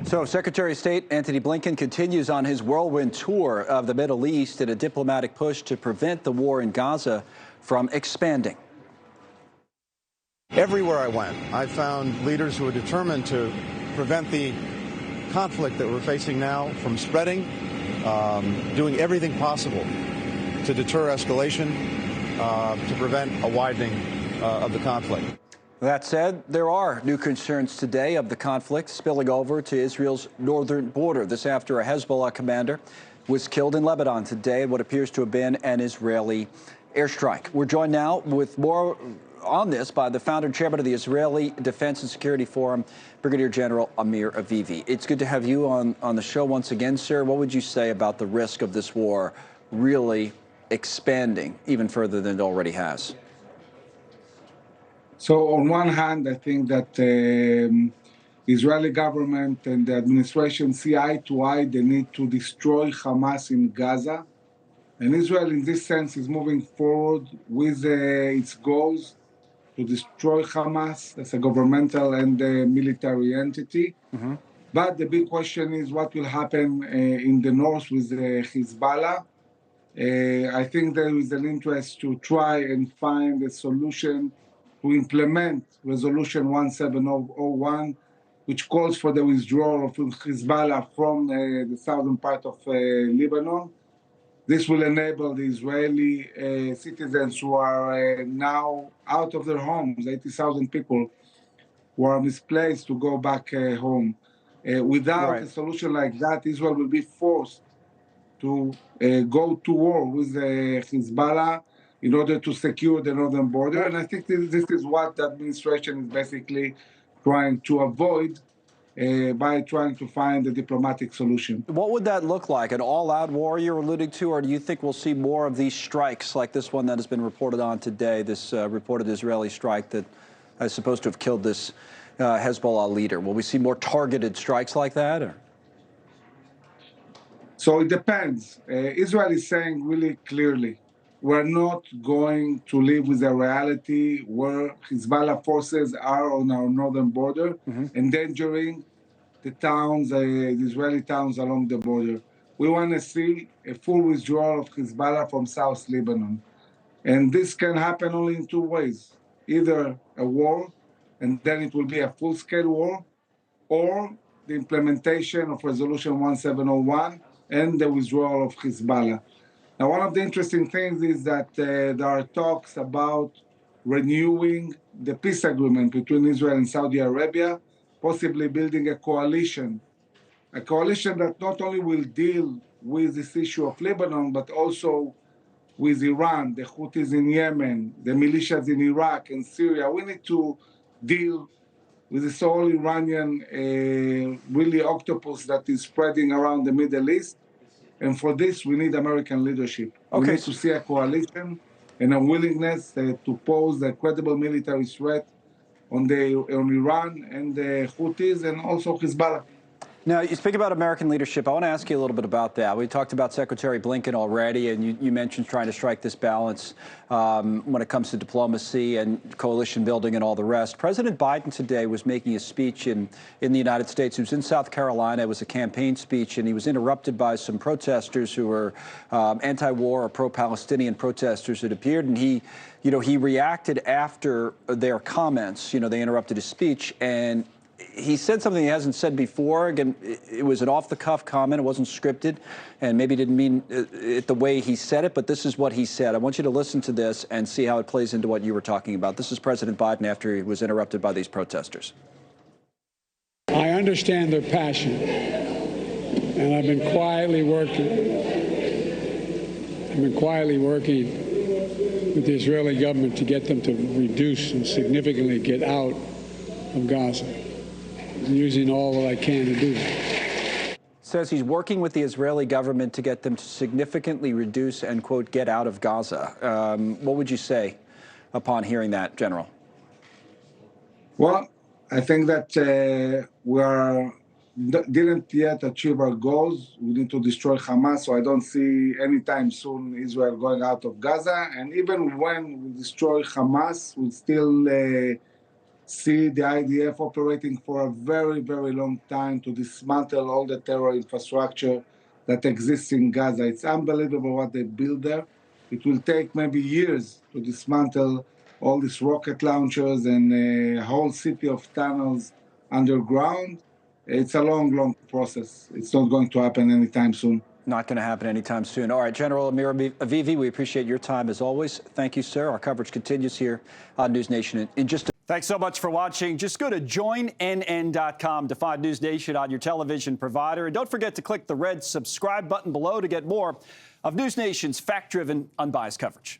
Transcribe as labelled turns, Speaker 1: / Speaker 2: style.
Speaker 1: So Secretary of State Antony Blinken continues on his whirlwind tour of the Middle East in a diplomatic push to prevent the war in Gaza from expanding.
Speaker 2: Everywhere I went, I found leaders who are determined to prevent the conflict that we're facing now from spreading, doing everything possible to deter escalation, to prevent a widening of the conflict.
Speaker 1: That said, there are new concerns today of the conflict spilling over to Israel's northern border. This after a Hezbollah commander was killed in Lebanon today in what appears to have been an Israeli airstrike. We're joined now with more on this by the founder and chairman of the Israeli Defense and Security Forum, Brigadier General Amir Avivi. It's good to have you on the show once again, sir. What would you say about the risk of this war really expanding even further than it already has?
Speaker 3: So on one hand, I think that Israeli government and the administration see eye to eye the need to destroy Hamas in Gaza. And Israel, in this sense, is moving forward with its goals to destroy Hamas as a governmental and military entity. Mm-hmm. But the big question is what will happen in the north with Hezbollah. I think there is an interest to try and find a solution to implement Resolution 1701, which calls for the withdrawal of Hezbollah from the southern part of Lebanon. This will enable the Israeli citizens who are now out of their homes, 80,000 people who are misplaced, to go back home. Without a solution like that, Israel will be forced to go to war with Hezbollah in order to secure the northern border. And I think this is what the administration is basically trying to avoid by trying to find a diplomatic solution.
Speaker 1: What would that look like? An all-out war you're alluding to, or do you think we'll see more of these strikes like this one that has been reported on today, this reported Israeli strike that is supposed to have killed this Hezbollah leader? Will we see more targeted strikes like that? Or?
Speaker 3: So it depends. Israel is saying really clearly, we're not going to live with a reality where Hezbollah forces are on our northern border, endangering the towns, the Israeli towns along the border. We want to see a full withdrawal of Hezbollah from South Lebanon. And this can happen only in two ways. Either a war, and then it will be a full-scale war, or the implementation of Resolution 1701 and the withdrawal of Hezbollah. Now, one of the interesting things is that there are talks about renewing the peace agreement between Israel and Saudi Arabia, possibly building a coalition that not only will deal with this issue of Lebanon, but also with Iran, the Houthis in Yemen, the militias in Iraq and Syria. We need to deal with this whole Iranian really octopus that is spreading around the Middle East. And for this, we need American leadership. Okay. We need to see a coalition and a willingness to pose a credible military threat on Iran and the Houthis and also Hezbollah.
Speaker 1: Now, you speak about American leadership. I want to ask you a little bit about that. We talked about Secretary Blinken already, and you mentioned trying to strike this balance when it comes to diplomacy and coalition building and all the rest. President Biden today was making a speech in the United States. He was in South Carolina. It was a campaign speech, and he was interrupted by some protesters who were anti-war or pro-Palestinian protesters, it appeared. And he reacted after their comments. They interrupted his speech, and he said something he hasn't said before. Again, it was an off-the-cuff comment. It wasn't scripted, and maybe didn't mean it the way he said it, but this is what he said. I want you to listen to this and see how it plays into what you were talking about. This is President Biden after he was interrupted by these protesters.
Speaker 4: I understand their passion, and I've been quietly working with the Israeli government to get them to reduce and significantly get out of Gaza. Using all that I can to do that.
Speaker 1: Says he's working with the Israeli government to get them to significantly reduce and, quote, get out of Gaza. What would you say upon hearing that, General?
Speaker 3: Well, I think that we didn't yet achieve our goals. We need to destroy Hamas, so I don't see anytime soon Israel going out of Gaza. And even when we destroy Hamas, we still see the IDF operating for a very, very long time to dismantle all the terror infrastructure that exists in Gaza. It's unbelievable what they build there. It will take maybe years to dismantle all these rocket launchers and a whole city of tunnels underground. It's a long, long process. It's not going to happen anytime soon.
Speaker 1: Not going to happen anytime soon. All right, General Amir Avivi, we appreciate your time as always. Thank you, sir. Our coverage continues here on News Nation in just a
Speaker 5: Thanks so much for watching. Just go to joinnn.com to find News Nation on your television provider. And don't forget to click the red subscribe button below to get more of News Nation's fact-driven, unbiased coverage.